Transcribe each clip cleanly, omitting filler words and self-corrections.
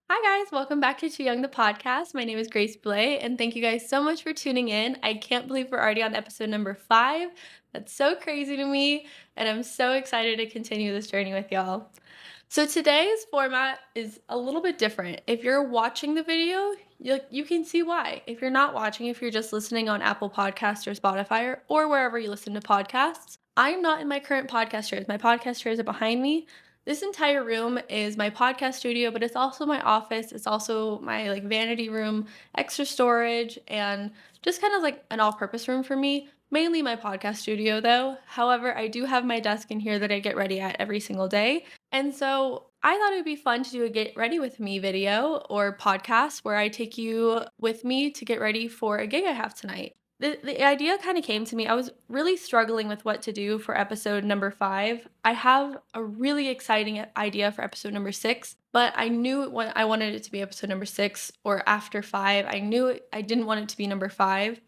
Hi, guys. Welcome back to Too Young the podcast. My name is Grace Blay, and thank you guys so much for tuning in. I can't believe we're already on episode number 5. That's so crazy to me, and I'm so excited to continue this journey with y'all. So, today's format is a little bit different. If you're watching the video, you can see why. If you're not watching, if you're just listening on Apple Podcasts or Spotify or wherever you listen to podcasts, I'm not in my current podcast chairs. My podcast chairs are behind me. This entire room is my podcast studio, but it's also my office. It's also my vanity room, extra storage, and just kind of like an all-purpose room for me. Mainly my podcast studio though. However, I do have my desk in here that I get ready at every single day. And so I thought it would be fun to do a get ready with me video or podcast where I take you with me to get ready for a gig I have tonight. The idea kind of came to me. I was really struggling with what to do for episode number 5. I have a really exciting idea for episode number 6, but I knew when I wanted it to be episode number 6 or after 5. I knew I didn't want it to be number 5.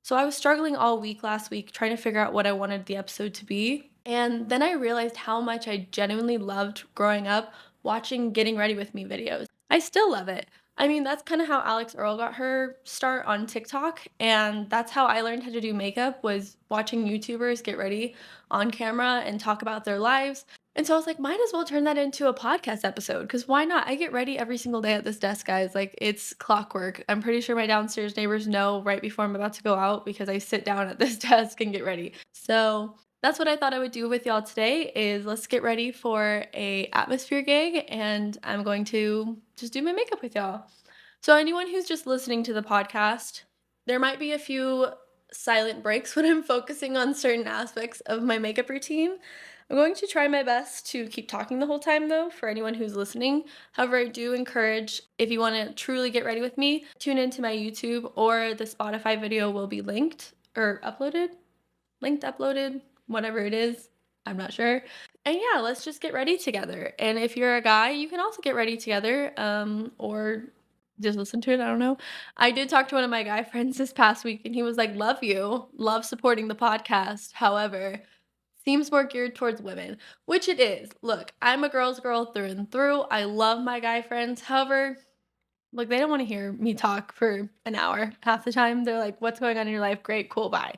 So I was struggling all week last week trying to figure out what I wanted the episode to be. And then I realized how much I genuinely loved growing up watching Getting Ready With Me videos. I still love it. I mean, that's kind of how Alex Earl got her start on TikTok, and that's how I learned how to do makeup was watching YouTubers get ready on camera and talk about their lives. And so I was like, might as well turn that into a podcast episode because why not? I get ready every single day at this desk, guys. Like, it's clockwork. I'm pretty sure my downstairs neighbors know right before I'm about to go out because I sit down at this desk and get ready. So that's what I thought I would do with y'all today is let's get ready for a atmosphere gig, and I'm going to just do my makeup with y'all. So anyone who's just listening to the podcast, there might be a few silent breaks when I'm focusing on certain aspects of my makeup routine. I'm going to try my best to keep talking the whole time though for anyone who's listening. However, I do encourage if you want to truly get ready with me, tune into my YouTube or the Spotify video will be linked or uploaded, uploaded, whatever it is. I'm not sure. And yeah, let's just get ready together. And if you're a guy, you can also get ready together, or just listen to it. I don't know. I did talk to one of my guy friends this past week, and he was like, "Love you, love supporting the podcast. However, seems more geared towards women," which it is. Look, I'm a girl's girl through and through. I love my guy friends. However, look, they don't want to hear me talk for an hour half the time. They're like, "What's going on in your life? Great, cool, bye."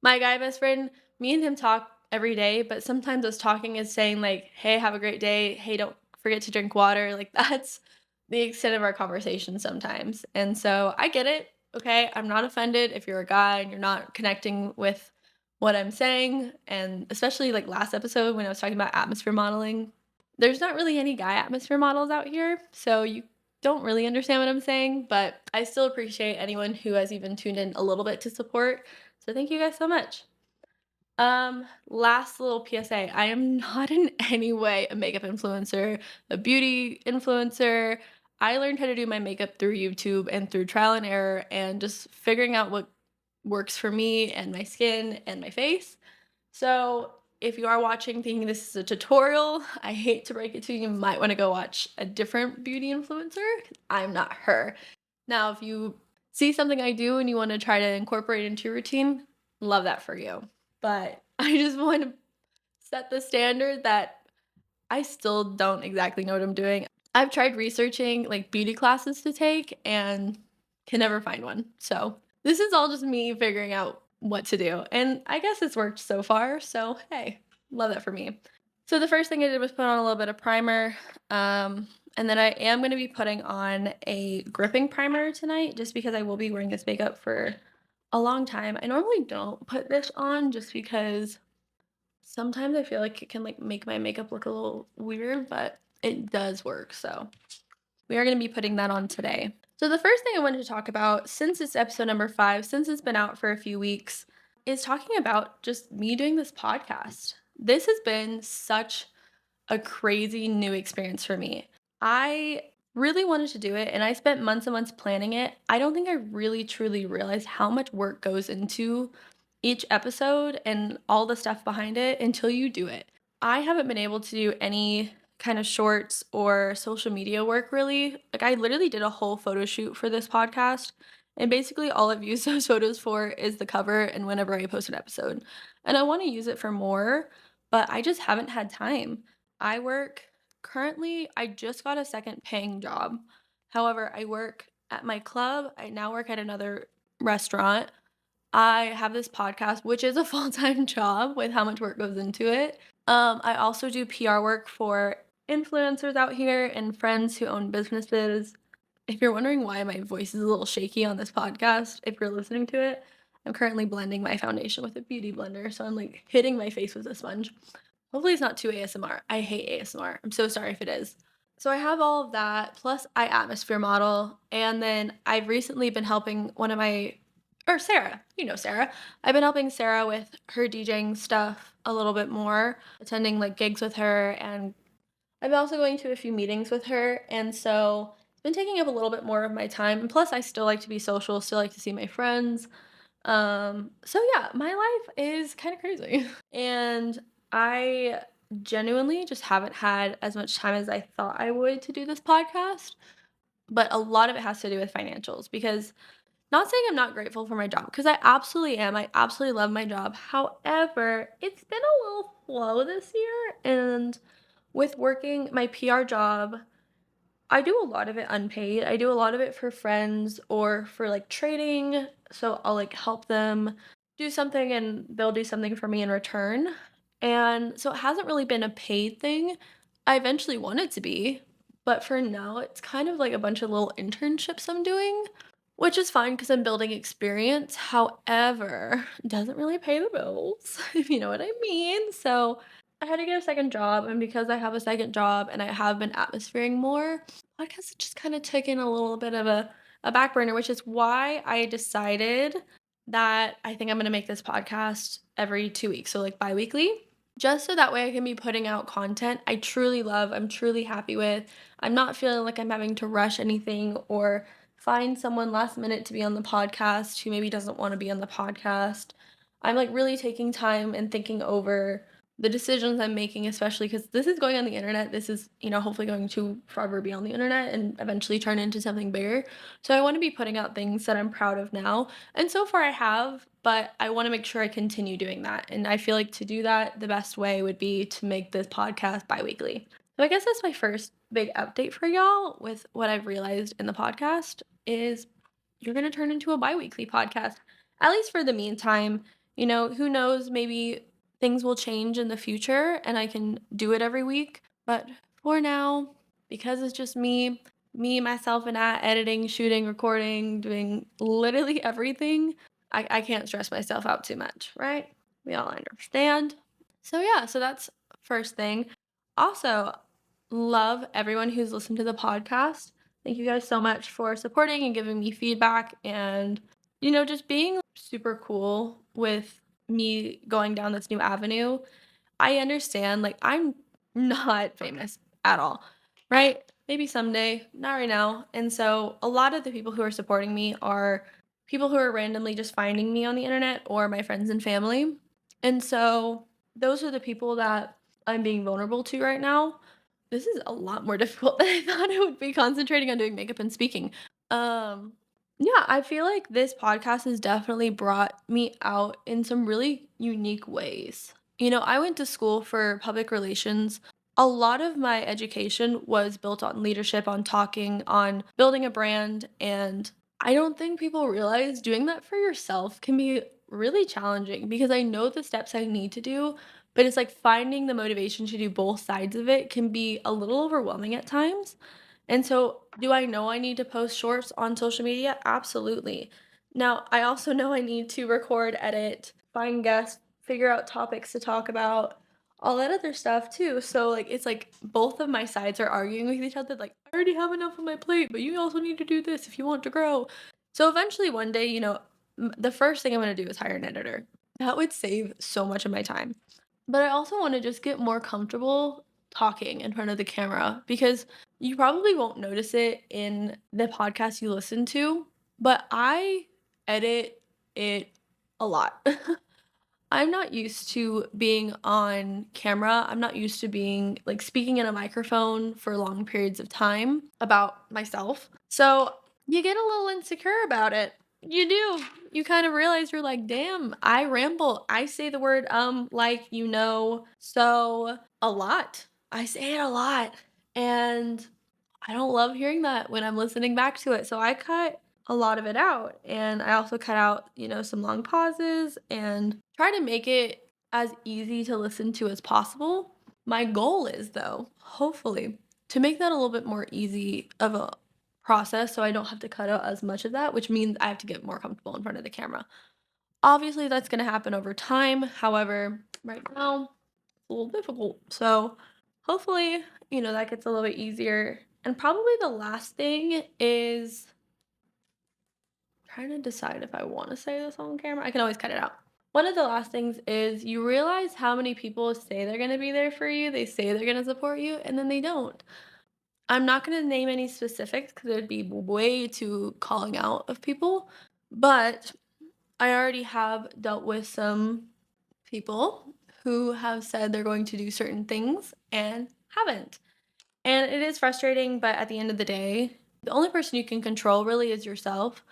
My guy best friend, me and him talk every day, but sometimes us talking is saying like, "Hey, have a great day. Hey, don't forget to drink water." Like that's the extent of our conversation sometimes. And so I get it. Okay, I'm not offended if you're a guy and you're not connecting with what I'm saying, and especially like last episode when I was talking about atmosphere modeling. There's not really any guy atmosphere models out here, so you don't really understand what I'm saying, but I still appreciate anyone who has even tuned in a little bit to support. So thank you guys so much. Last little PSA. I am not in any way a makeup influencer, a beauty influencer. I learned how to do my makeup through YouTube and through trial and error and just figuring out what works for me and my skin and my face. So if you are watching thinking this is a tutorial, I hate to break it to you, you might want to go watch a different beauty influencer. I'm not her. Now, if you see something I do and you want to try to incorporate it into your routine, love that for you. But I just want to set the standard that I still don't exactly know what I'm doing. I've tried researching like beauty classes to take and can never find one. So this is all just me figuring out what to do. And I guess it's worked so far. So hey, love that for me. So the first thing I did was put on a little bit of primer. And then I am going to be putting on a gripping primer tonight just because I will be wearing this makeup for a long time. I normally don't put this on just because sometimes I feel like it can like make my makeup look a little weird, but it does work. So we are going to be putting that on today. So the first thing I wanted to talk about, since it's episode number 5, since it's been out for a few weeks, is talking about just me doing this podcast. This has been such a crazy new experience for me. I really wanted to do it and I spent months and months planning it. I don't think I really truly realized how much work goes into each episode and all the stuff behind it until you do it. I haven't been able to do any kind of shorts or social media work really. Like I literally did a whole photo shoot for this podcast. And basically all I've used those photos for is the cover and whenever I post an episode. And I want to use it for more, but I just haven't had time. I work currently, I just got a second paying job. However, I work at my club. I now work at another restaurant. I have this podcast, which is a full-time job with how much work goes into it. I also do PR work for influencers out here and friends who own businesses. If you're wondering why my voice is a little shaky on this podcast, if you're listening to it, I'm currently blending my foundation with a beauty blender, so I'm like hitting my face with a sponge. Hopefully, it's not too ASMR. I hate ASMR. I'm so sorry if it is. So, I have all of that, plus, I atmosphere model, and then I've recently been helping one of my or Sarah, you know Sarah. I've been helping Sarah with her DJing stuff a little bit more, attending like gigs with her, and I'm also going to a few meetings with her, and so it's been taking up a little bit more of my time. And plus, I still like to be social, still like to see my friends. So yeah, my life is kind of crazy. And I genuinely just haven't had as much time as I thought I would to do this podcast. But a lot of it has to do with financials because not saying I'm not grateful for my job because I absolutely am. I absolutely love my job. However, it's been a little slow this year. And with working my PR job, I do a lot of it unpaid. I do a lot of it for friends or for like trading. So I'll like help them do something and they'll do something for me in return. And so it hasn't really been a paid thing. I eventually want it to be, but for now, it's kind of like a bunch of little internships I'm doing, which is fine because I'm building experience. However, it doesn't really pay the bills, if you know what I mean. So I had to get a second job, and because I have a second job and I have been atmosphering more, podcast has just kind of taken a little bit of a back burner, which is why I decided that I think I'm going to make this podcast every 2 weeks, so like bi-weekly, just so that way I can be putting out content I truly love, I'm truly happy with. I'm not feeling like I'm having to rush anything or find someone last minute to be on the podcast who maybe doesn't want to be on the podcast. I'm like really taking time and thinking over the decisions I'm making, especially because this is going on the internet. This is, hopefully going to forever be on the internet and eventually turn into something bigger. So I want to be putting out things that I'm proud of now. And so far I have, but I want to make sure I continue doing that. And I feel like to do that, the best way would be to make this podcast bi weekly. So I guess that's my first big update for y'all with what I've realized in the podcast is you're going to turn into a bi weekly podcast, at least for the meantime. Who knows, maybe things will change in the future and I can do it every week. But for now, because it's just me, myself, and I editing, shooting, recording, doing literally everything, I can't stress myself out too much, right? We all understand. So, yeah, so that's first thing. Also, love everyone who's listened to the podcast. Thank you guys so much for supporting and giving me feedback and, just being super cool with me going down this new avenue. I understand, like, I'm not famous at all, right? Maybe someday, not right now. And so a lot of the people who are supporting me are people who are randomly just finding me on the internet or my friends and family. And so those are the people that I'm being vulnerable to right now. This is a lot more difficult than I thought it would be concentrating on doing makeup and speaking. Um, yeah, I feel like this podcast has definitely brought me out in some really unique ways. I went to school for public relations. A lot of my education was built on leadership, on talking, on building a brand, and I don't think people realize doing that for yourself can be really challenging because I know the steps I need to do, but it's like finding the motivation to do both sides of it can be a little overwhelming at times. And so, do I know I need to post shorts on social media? Absolutely. Now, I also know I need to record, edit, find guests, figure out topics to talk about, all that other stuff too. So, like, it's like both of my sides are arguing with each other. Like, I already have enough on my plate, but you also need to do this if you want to grow. So, eventually, one day, the first thing I'm going to do is hire an editor. That would save so much of my time. But I also want to just get more comfortable talking in front of the camera because you probably won't notice it in the podcast you listen to, but I edit it a lot. I'm not used to being on camera. I'm not used to being like speaking in a microphone for long periods of time about myself. So you get a little insecure about it. You do. You kind of realize you're like, damn, I ramble. I say the word like so a lot. I say it a lot. And I don't love hearing that when I'm listening back to it, so I cut a lot of it out, and I also cut out, some long pauses and try to make it as easy to listen to as possible. My goal is, though, hopefully, to make that a little bit more easy of a process so I don't have to cut out as much of that, which means I have to get more comfortable in front of the camera. Obviously, that's gonna happen over time. However, right now, it's a little difficult. So hopefully, that gets a little bit easier. And probably the last thing is trying to decide if I want to say this on camera. I can always cut it out. One of the last things is you realize how many people say they're going to be there for you. They say they're going to support you, and then they don't. I'm not going to name any specifics because it would be way too calling out of people. But I already have dealt with some people who have said they're going to do certain things and haven't. And it is frustrating, but at the end of the day, the only person you can control really is yourself.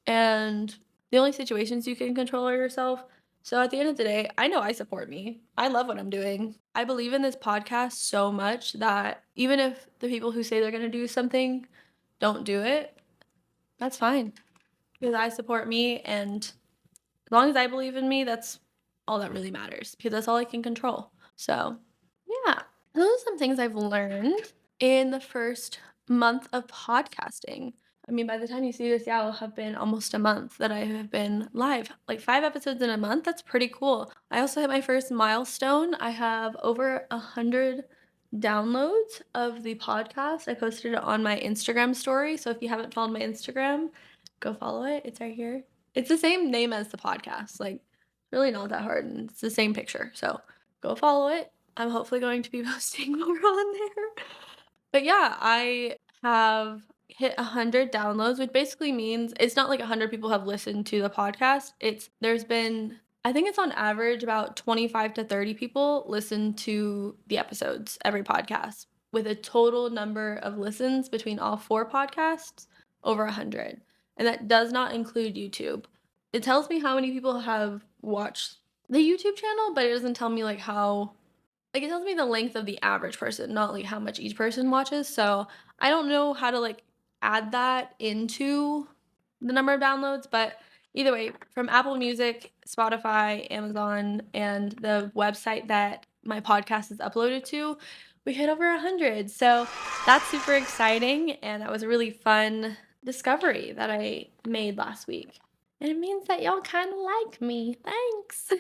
And the only situations you can control are yourself. So at the end of the day, I know I support me. I love what I'm doing. I believe in this podcast so much that even if the people who say they're going to do something don't do it, that's fine because I support me. And as long as I believe in me, that's all that really matters because that's all I can control. So, yeah, those are some things I've learned in the first month of podcasting. I mean, by the time you see this, yeah, it'll have been almost a month that I have been live. Like 5 episodes in a month, that's pretty cool. I also hit my first milestone. I have over 100 downloads of the podcast. I posted it on my Instagram story. So if you haven't followed my Instagram, go follow it. It's right here. It's the same name as the podcast. Like, really not that hard. And it's the same picture. So go follow it. I'm hopefully going to be posting more on there. But yeah, I have hit 100 downloads, which basically means it's not like 100 people have listened to the podcast. There's been, I think it's on average about 25 to 30 people listen to the episodes every podcast, with a total number of listens between all four podcasts over 100. And that does not include YouTube. It tells me how many people have watched the YouTube channel, but it doesn't tell me it tells me the length of the average person, not like how much each person watches. So I don't know how to add that into the number of downloads, but either way, from Apple Music, Spotify, Amazon, and the website that my podcast is uploaded to, we hit over 100. So that's super exciting, and that was a really fun discovery that I made last week. And it means that y'all kind of like me. Thanks.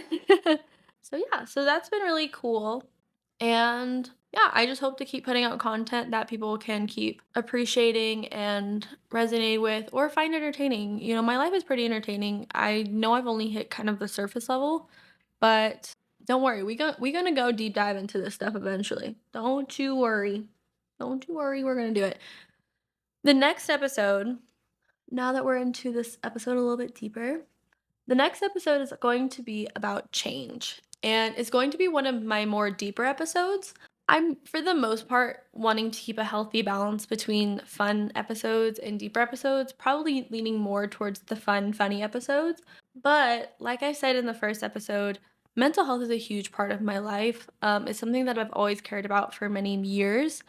So yeah, so that's been really cool. And yeah, I just hope to keep putting out content that people can keep appreciating and resonate with or find entertaining. My life is pretty entertaining. I know I've only hit kind of the surface level, but don't worry. We're gonna go deep dive into this stuff eventually. Don't you worry. Don't you worry, we're gonna do it. The next episode, now that we're into this episode a little bit deeper, the next episode is going to be about change, and it's going to be one of my more deeper episodes. I'm, for the most part, wanting to keep a healthy balance between fun episodes and deeper episodes, probably leaning more towards the fun, funny episodes. But like I said in the first episode, mental health is a huge part of my life. It's something that I've always cared about for many years,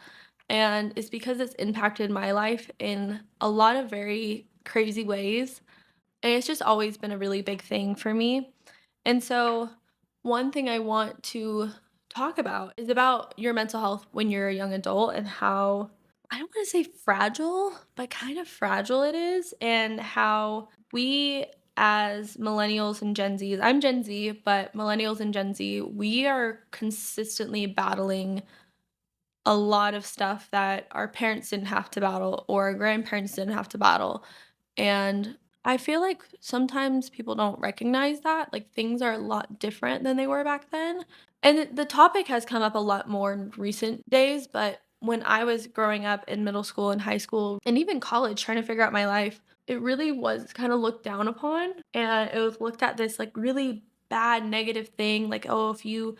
and it's because it's impacted my life in a lot of very crazy ways. And it's just always been a really big thing for me. And so, one thing I want to talk about is about your mental health when you're a young adult and how, I don't want to say fragile, but kind of fragile it is, and how we as millennials and Gen Zs, I'm Gen Z, but millennials and Gen Z, we are consistently battling a lot of stuff that our parents didn't have to battle or our grandparents didn't have to battle. And I feel like sometimes people don't recognize that. Like, things are a lot different than they were back then. And the topic has come up a lot more in recent days, but when I was growing up in middle school and high school and even college trying to figure out my life, it really was kind of looked down upon, and it was looked at this really bad negative thing, like, oh, if you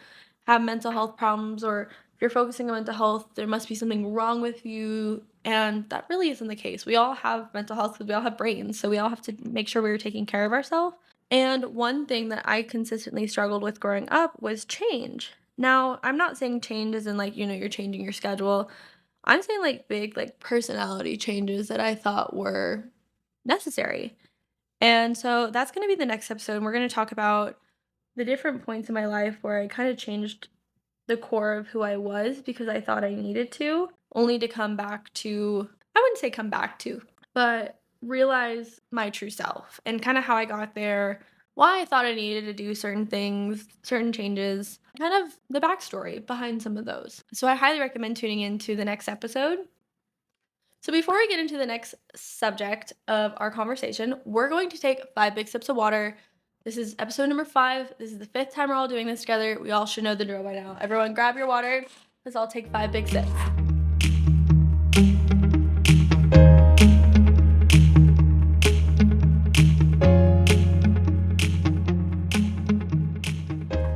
have mental health problems or if you're focusing on mental health, there must be something wrong with you. And that really isn't the case. We all have mental health because we all have brains. So we all have to make sure we're taking care of ourselves. And one thing that I consistently struggled with growing up was change. Now, I'm not saying change as in you're changing your schedule. I'm saying like big like personality changes that I thought were necessary. And so that's going to be the next episode. And we're going to talk about the different points in my life where I kind of changed the core of who I was because I thought I needed to, only to come back to, I wouldn't say come back to, but realize my true self and kind of how I got there, why I thought I needed to do certain things, certain changes, kind of the backstory behind some of those. So I highly recommend tuning into the next episode. So before we get into the next subject of our conversation, we're going to take 5 big sips of water. This is episode number 5. This is the 5th time we're all doing this together. We all should know the drill by now. Everyone grab your water. Let's all take 5 big sips.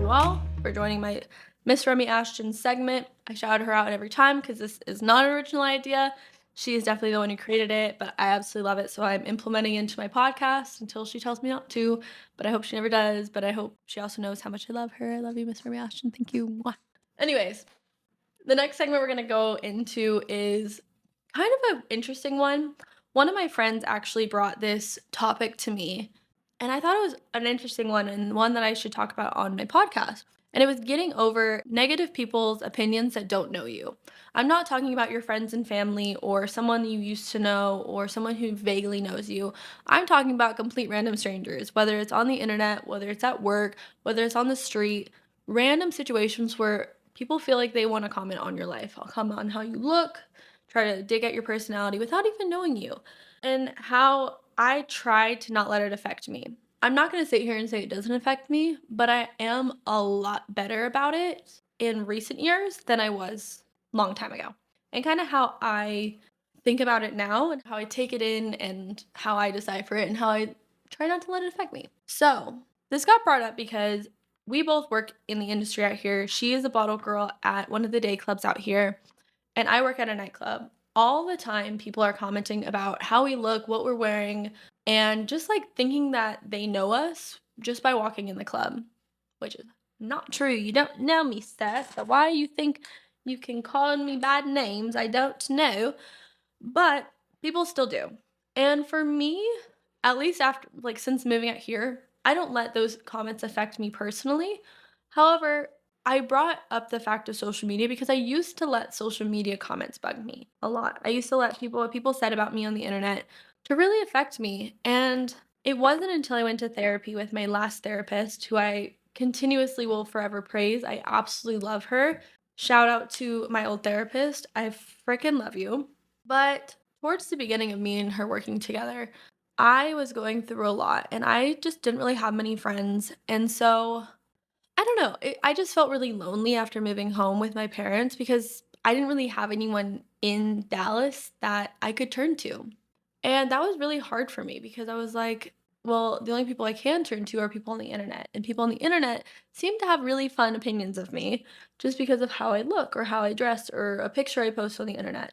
You all for joining my Miss Remy Ashton segment. I shout her out every time because this is not an original idea. She is definitely the one who created it, but I absolutely love it. So I'm implementing it into my podcast until she tells me not to. But I hope she never does. But I hope she also knows how much I love her. I love you, Miss Remy Ashton. Thank you. Mwah. Anyways, the next segment we're going to go into is kind of an interesting one. One of my friends actually brought this topic to me, and I thought it was an interesting one and one that I should talk about on my podcast. And it was getting over negative people's opinions that don't know you. I'm not talking about your friends and family or someone you used to know or someone who vaguely knows you. I'm talking about complete random strangers, whether it's on the internet, whether it's at work, whether it's on the street, random situations where people feel like they want to comment on your life. I'll comment on how you look, try to dig at your personality without even knowing you, and how I try to not let it affect me. I'm not going to sit here and say it doesn't affect me, but I am a lot better about it in recent years than I was a long time ago. And kind of how I think about it now and how I take it in and how I decipher it and how I try not to let it affect me. So, this got brought up because we both work in the industry out here. She is a bottle girl at one of the day clubs out here, and I work at a nightclub. All the time, people are commenting about how we look, what we're wearing, and just like thinking that they know us just by walking in the club, which is not true. You don't know me, sir. So why you think you can call me bad names, I don't know. But people still do. And for me, at least after, like, since moving out here, I don't let those comments affect me personally. However, I brought up the fact of social media because I used to let social media comments bug me a lot. I used to let what people said about me on the internet to really affect me. And it wasn't until I went to therapy with my last therapist, who I continuously will forever praise. I absolutely love her. Shout out to my old therapist. I freaking love you. But towards the beginning of me and her working together, I was going through a lot and I just didn't really have many friends. And so I don't know, I just felt really lonely after moving home with my parents because I didn't really have anyone in Dallas that I could turn to. And that was really hard for me because I was like, well, the only people I can turn to are people on the internet. And people on the internet seem to have really fun opinions of me just because of how I look or how I dress or a picture I post on the internet.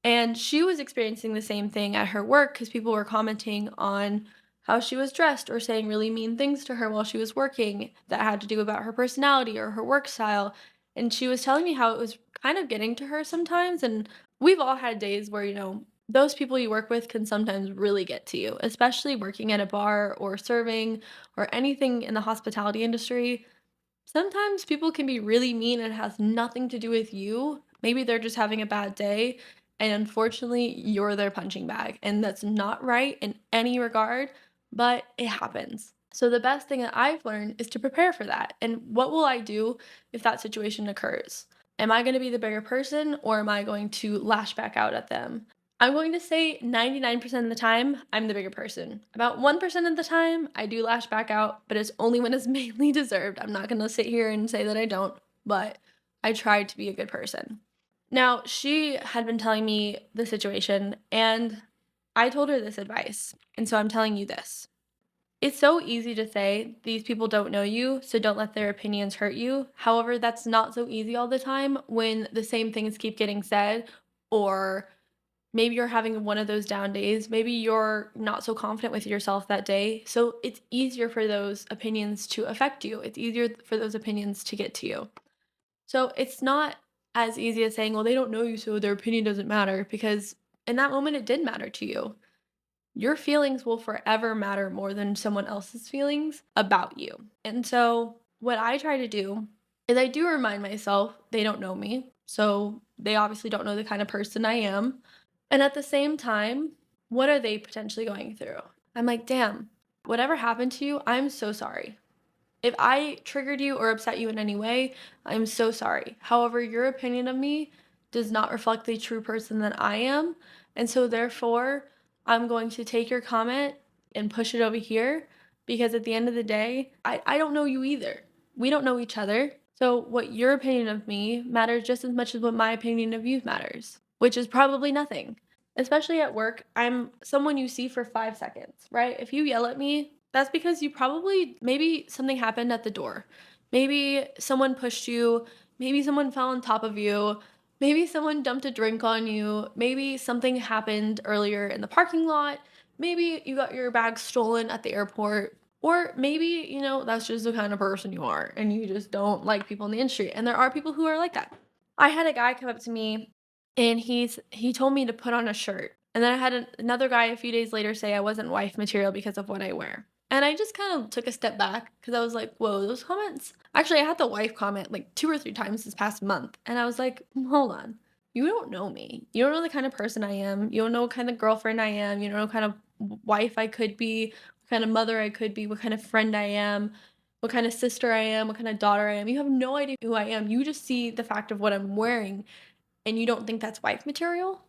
And she was experiencing the same thing at her work because people were commenting on how she was dressed or saying really mean things to her while she was working that had to do about her personality or her work style. And she was telling me how it was kind of getting to her sometimes. And we've all had days where, those people you work with can sometimes really get to you, especially working at a bar or serving or anything in the hospitality industry. Sometimes people can be really mean and it has nothing to do with you. Maybe they're just having a bad day, and unfortunately, you're their punching bag. And that's not right in any regard, but it happens. So, the best thing that I've learned is to prepare for that. And what will I do if that situation occurs? Am I going to be the bigger person or am I going to lash back out at them? I'm going to say 99% of the time, I'm the bigger person. About 1% of the time, I do lash back out, but it's only when it's mainly deserved. I'm not going to sit here and say that I don't, but I try to be a good person. Now, she had been telling me the situation, and I told her this advice. And so I'm telling you this. It's so easy to say these people don't know you, so don't let their opinions hurt you. However, that's not so easy all the time when the same things keep getting said, or maybe you're having one of those down days. Maybe you're not so confident with yourself that day. So it's easier for those opinions to affect you. It's easier for those opinions to get to you. So it's not as easy as saying, "Well, they don't know you, so their opinion doesn't matter," because in that moment, it did matter to you. Your feelings will forever matter more than someone else's feelings about you. And so, what I try to do is I do remind myself they don't know me. So, they obviously don't know the kind of person I am. And at the same time, what are they potentially going through? I'm like, damn, whatever happened to you, I'm so sorry. If I triggered you or upset you in any way, I'm so sorry. However, your opinion of me does not reflect the true person that I am. And so, therefore, I'm going to take your comment and push it over here because at the end of the day, I don't know you either. We don't know each other. So, what your opinion of me matters just as much as what my opinion of you matters, which is probably nothing. Especially at work, I'm someone you see for 5 seconds, right? If you yell at me, that's because you probably maybe something happened at the door. Maybe someone pushed you, maybe someone fell on top of you, maybe someone dumped a drink on you, maybe something happened earlier in the parking lot, maybe you got your bag stolen at the airport, or maybe, that's just the kind of person you are and you just don't like people in the industry. And there are people who are like that. I had a guy come up to me and he told me to put on a shirt. And then I had another guy a few days later say I wasn't wife material because of what I wear. And I just kind of took a step back because I was like, whoa, those comments. Actually, I had the wife comment like 2 or 3 times this past month. And I was like, hold on. You don't know me. You don't know the kind of person I am. You don't know what kind of girlfriend I am. You don't know what kind of wife I could be, what kind of mother I could be, what kind of friend I am, what kind of sister I am, what kind of daughter I am. You have no idea who I am. You just see the fact of what I'm wearing and you don't think that's wife material.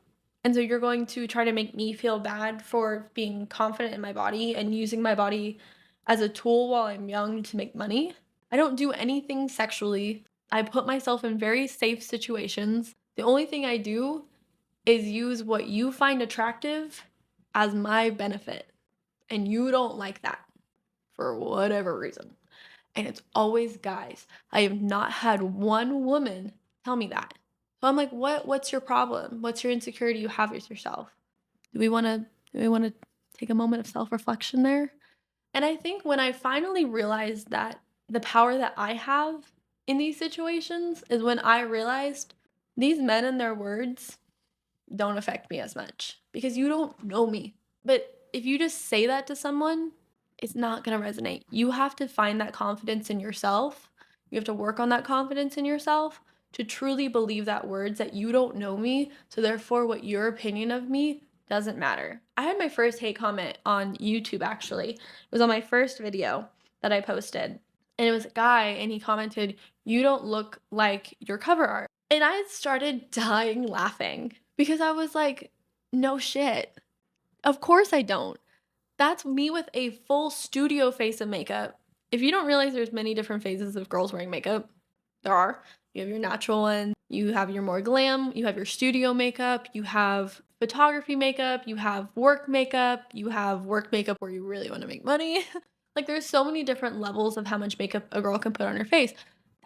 And so you're going to try to make me feel bad for being confident in my body and using my body as a tool while I'm young to make money. I don't do anything sexually. I put myself in very safe situations. The only thing I do is use what you find attractive as my benefit. And you don't like that for whatever reason. And it's always guys. I have not had one woman tell me that. So I'm like, what's your problem? What's your insecurity you have with yourself? Do we want to take a moment of self-reflection there? And I think when I finally realized that the power that I have in these situations is when I realized these men and their words don't affect me as much because you don't know me. But if you just say that to someone, it's not going to resonate. You have to find that confidence in yourself. You have to work on that confidence in yourself to truly believe that words that you don't know me. So, therefore, what your opinion of me doesn't matter. I had my first hate comment on YouTube actually. It was on my first video that I posted. And it was a guy, and he commented, "You don't look like your cover art." And I started dying laughing because I was like, no shit. Of course I don't. That's me with a full studio face of makeup. If you don't realize there's many different phases of girls wearing makeup, there are. You have your natural one, you have your more glam, you have your studio makeup, you have photography makeup, you have work makeup where you really want to make money. Like there's so many different levels of how much makeup a girl can put on her face.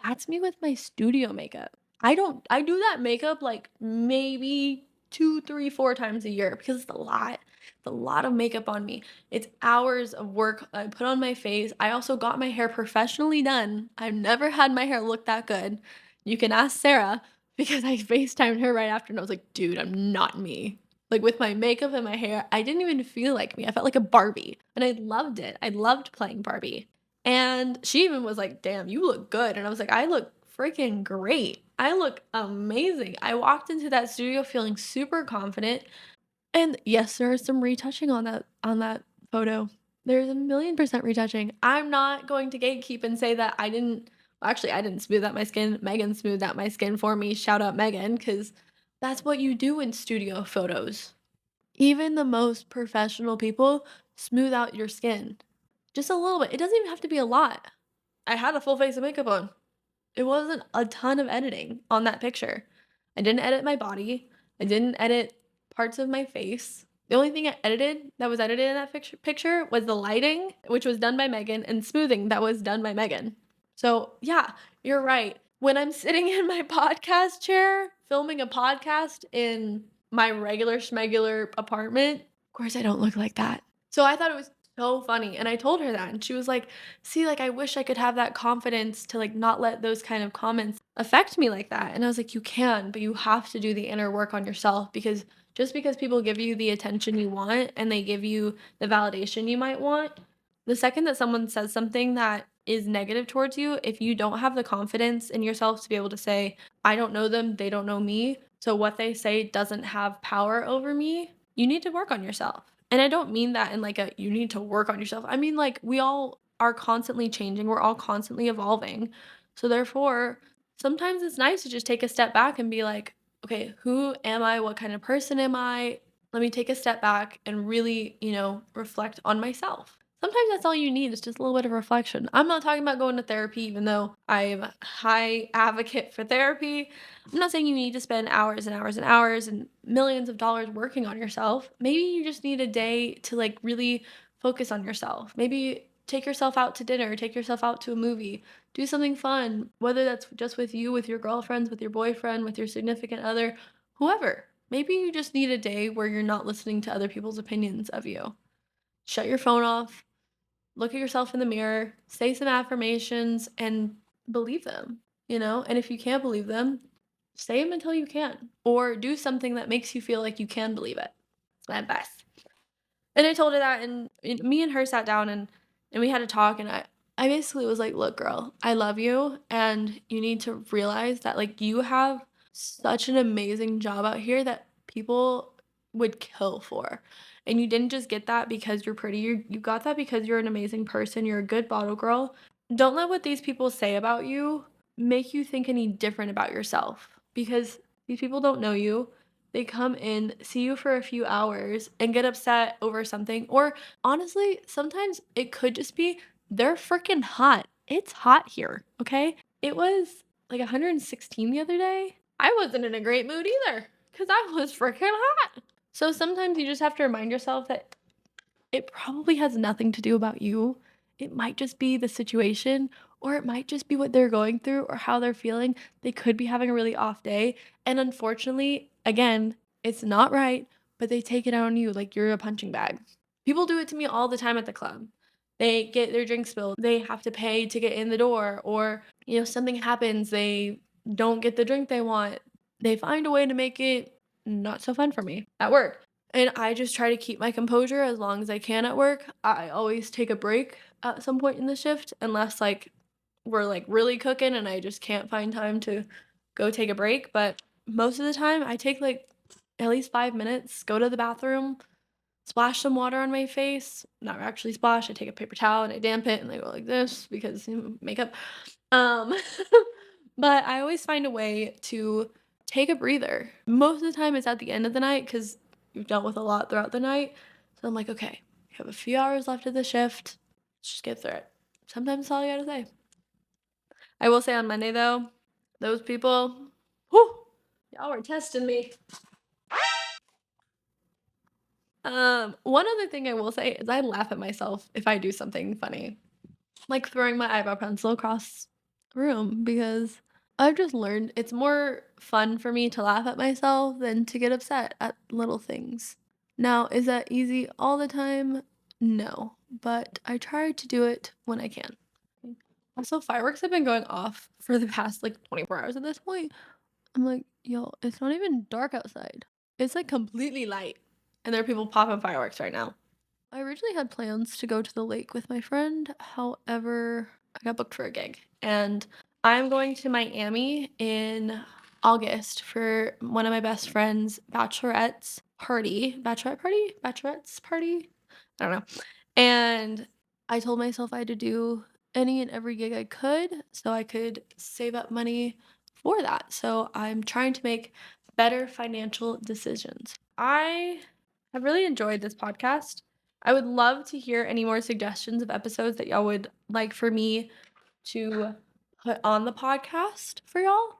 That's me with my studio makeup. I do that makeup like maybe 2, 3, 4 times a year because it's a lot. It's a lot of makeup on me. It's hours of work I put on my face. I also got my hair professionally done. I've never had my hair look that good. You can ask Sarah because I FaceTimed her right after and I was like, dude, I'm not me. Like with my makeup and my hair, I didn't even feel like me. I felt like a Barbie and I loved it. I loved playing Barbie. And she even was like, damn, you look good. And I was like, I look freaking great. I look amazing. I walked into that studio feeling super confident. And yes, there is some retouching on that photo. There's a million% retouching. I'm not going to gatekeep and say that I didn't well, actually I didn't smooth out my skin. Megan smoothed out my skin for me. Shout out Megan, because that's what you do in studio photos. Even the most professional people smooth out your skin. Just a little bit. It doesn't even have to be a lot. I had a full face of makeup on. It wasn't a ton of editing on that picture. I didn't edit my body. I didn't edit parts of my face. The only thing I edited that was edited in that picture was the lighting, which was done by Megan, and smoothing that was done by Megan. So, yeah, you're right. When I'm sitting in my podcast chair filming a podcast in my regular schmegular apartment, of course I don't look like that. So I thought it was so funny, and I told her that, and she was like, "See, like, I wish I could have that confidence to, like, not let those kind of comments affect me like that," and I was like, "You can, but you have to do the inner work on yourself because just because people give you the attention you want and they give you the validation you might want, the second that someone says something that is negative towards you, if you don't have the confidence in yourself to be able to say, 'I don't know them, they don't know me, so what they say doesn't have power over me,' you need to work on yourself." And I don't mean that in like a you need to work on yourself. I mean like we all are constantly changing. We're all constantly evolving. So therefore, sometimes it's nice to just take a step back and be like, okay, who am I? What kind of person am I? Let me take a step back and really, reflect on myself. Sometimes that's all you need is just a little bit of reflection. I'm not talking about going to therapy, even though I'm a high advocate for therapy. I'm not saying you need to spend hours and hours and hours and millions of dollars working on yourself. Maybe you just need a day to like really focus on yourself. Maybe take yourself out to dinner, take yourself out to a movie, do something fun, whether that's just with you, with your girlfriends, with your boyfriend, with your significant other, whoever. Maybe you just need a day where you're not listening to other people's opinions of you. Shut your phone off, look at yourself in the mirror, say some affirmations, and believe them, And if you can't believe them, say them until you can, or do something that makes you feel like you can believe it. It's my advice. And I told her that, and me and her sat down and we had a talk, and I basically was like, "Look, girl, I love you, and you need to realize that like you have such an amazing job out here that people would kill for. And you didn't just get that because you're pretty. You got that because you're an amazing person. You're a good bottle girl. Don't let what these people say about you make you think any different about yourself because these people don't know you. They come in, see you for a few hours, and get upset over something. Or honestly, sometimes it could just be they're freaking hot. It's hot here, okay? It was like 116 the other day. I wasn't in a great mood either because I was freaking hot. So sometimes you just have to remind yourself that it probably has nothing to do about you. It might just be the situation, or it might just be what they're going through or how they're feeling. They could be having a really off day. And unfortunately, again, it's not right, but they take it out on you like you're a punching bag. People do it to me all the time at the club. They get their drink spilled. They have to pay to get in the door, or, something happens. They don't get the drink they want. They find a way to make it not so fun for me at work. And I just try to keep my composure as long as I can at work. I always take a break at some point in the shift unless, like, we're, like, really cooking and I just can't find time to go take a break, but most of the time, I take, like, at least 5 minutes, go to the bathroom, splash some water on my face. Not actually splash, I take a paper towel and I damp it and I go like this because, makeup. Um, but I always find a way to take a breather. Most of the time, it's at the end of the night because 'cause you've dealt with a lot throughout the night. So I'm like, "Okay, you have a few hours left of the shift. Let's just get through it." Sometimes that's all you gotta say. I will say on Monday, though, those people, whew, y'all were testing me. One other thing I will say is I laugh at myself if I do something funny, like throwing my eyebrow pencil across the room because I've just learned it's more fun for me to laugh at myself than to get upset at little things. Now, is that easy all the time? No, but I try to do it when I can. Also, fireworks have been going off for the past like 24 hours at this point. I'm like, yo, it's not even dark outside. It's like completely light. And there are people popping fireworks right now. I originally had plans to go to the lake with my friend. However, I got booked for a gig. And I'm going to Miami in August for one of my best friend's bachelorette's party. Bachelorette party? Bachelorette's party? I don't know. And I told myself I had to do any and every gig I could so I could save up money for that. So I'm trying to make better financial decisions. I have really enjoyed this podcast. I would love to hear any more suggestions of episodes that y'all would like for me to put on the podcast for y'all.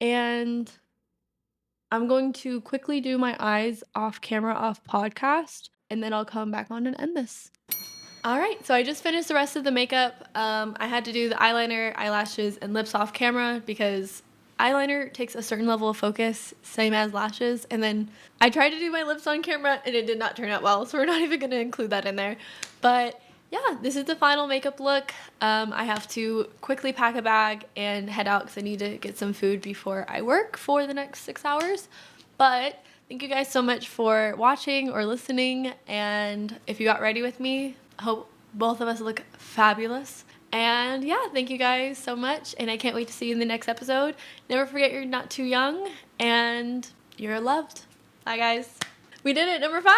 And I'm going to quickly do my eyes off camera, off podcast, and then I'll come back on and end this. All right, so I just finished the rest of the makeup. I had to do the eyeliner, eyelashes, and lips off camera because eyeliner takes a certain level of focus, same as lashes, and then I tried to do my lips on camera and it did not turn out well, so we're not even going to include that in there. But yeah, this is the final makeup look. I have to quickly pack a bag and head out because I need to get some food before I work for the next 6 hours. But thank you guys so much for watching or listening, and if you got ready with me, I hope both of us look fabulous. And yeah, thank you guys so much, and I can't wait to see you in the next episode. Never forget you're not too young, and you're loved. Bye guys. We did it, number 5.